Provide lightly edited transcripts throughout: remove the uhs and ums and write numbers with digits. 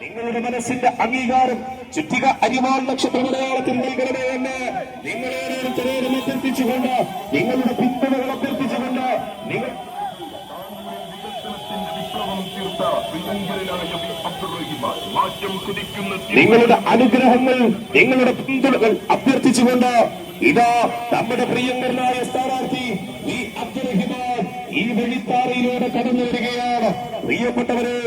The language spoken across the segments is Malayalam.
നിങ്ങളുടെ മനസ്സിന്റെ അംഗീകാരം ചുറ്റിക അരിവാൾ നക്ഷത്ര മലയാളത്തിൽ നൽകണമേ എന്ന് നിങ്ങളോരോരുത്തരോടും അഭ്യർത്ഥിച്ചുകൊണ്ട്, നിങ്ങളുടെ പിന്തുണകൾ അഭ്യർത്ഥിച്ചുകൊണ്ട്, നിങ്ങളുടെ അനുഗ്രഹങ്ങൾ, നിങ്ങളുടെ പിന്തുണകൾ അഭ്യർത്ഥിച്ചുകൊണ്ട് ഇതാ നമ്മുടെ പ്രിയങ്കരനായ സ്ഥാനാർത്ഥി വി അബ്ദുറഹിമാൻ ഈ വെള്ളിത്താറയിലൂടെ കടന്നു വരികയാണ്. പ്രിയപ്പെട്ടവര്,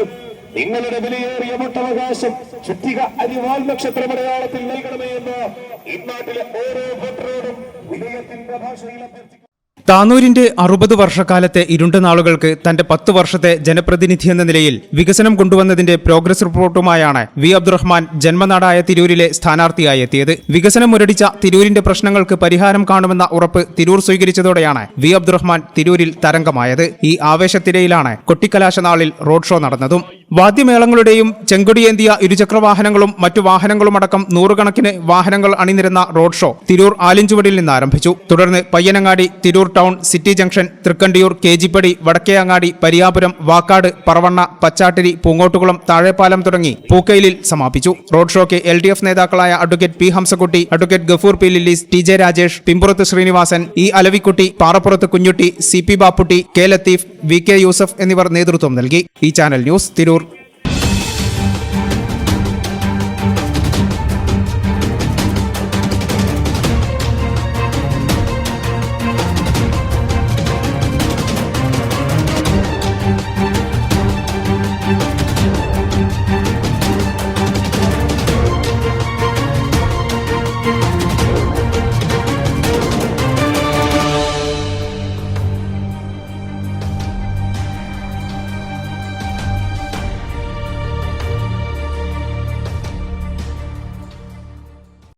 നിങ്ങളുടെ വിലയേറിയ വോട്ടവകാശം ചുറ്റിക അരിവാൾ നക്ഷത്ര മലയാളത്തിൽ നൽകണമേ എന്ന് ഇന്നാട്ടിലെ ഓരോ വോട്ടറോടും വിനയത്തിന്റെ ഭാഷയിൽ അഭ്യർത്ഥിക്കുന്നു. താനൂരിന്റെ 60 വർഷക്കാലത്തെ ഇരുണ്ട നാളുകൾക്ക് തന്റെ 10 വർഷത്തെ ജനപ്രതിനിധി എന്ന നിലയിൽ വികസനം കൊണ്ടുവന്നതിന്റെ പ്രോഗ്രസ് റിപ്പോർട്ടുമായാണ് വി അബ്ദുറഹ്മാൻ ജന്മനാടായ തിരൂരിലെ സ്ഥാനാർത്ഥിയായി എത്തിയത്. വികസനം മുരടിച്ച തിരൂരിന്റെ പ്രശ്നങ്ങൾക്ക് പരിഹാരം കാണുമെന്ന ഉറപ്പ് തിരൂർ സ്വീകരിച്ചതോടെയാണ് വി അബ്ദുറഹ്മാൻ തിരൂരിൽ തരംഗമായത്. ഈ ആവേശത്തിരയിലാണ് കൊട്ടിക്കലാശ നാളിൽ റോഡ് ഷോ നടന്നതും. വാദ്യമേളങ്ങളുടെയും ചെങ്കൊടിയേന്തിയ ഇരുചക്രവാഹനങ്ങളും മറ്റു വാഹനങ്ങളുമടക്കം നൂറുകണക്കിന് വാഹനങ്ങൾ അണിനിരന്ന റോഡ് ഷോ തിരൂർ ആലിഞ്ചുവടിയിൽ നിന്ന് ആരംഭിച്ചു. തുടർന്ന് Payyanangadi, Tirur town, city junction, Thrikkandiyur, Kejippadi, Vadakkeyangadi, Pariyapuram, Vakkad, Paravanna, Pachattiri, Poongottukulam, Thazhepalam തുടങ്ങി പൂക്കയിലിൽ സമാപിച്ചു. റോഡ് ഷോയ്ക്ക് LDF നേതാക്കളായ advocate P Hamzakutty, advocate Gafoor P Lillees, TJ Rajesh, Pimpurath Sreenivasan, E Alavikutty, Parappurath Kunjutty, CP Bapputty, K Latheef, VK Yusuf എന്നിവർ നേതൃത്വം നൽകി. ഈ ചാനൽ ന്യൂസ് തിരൂർ.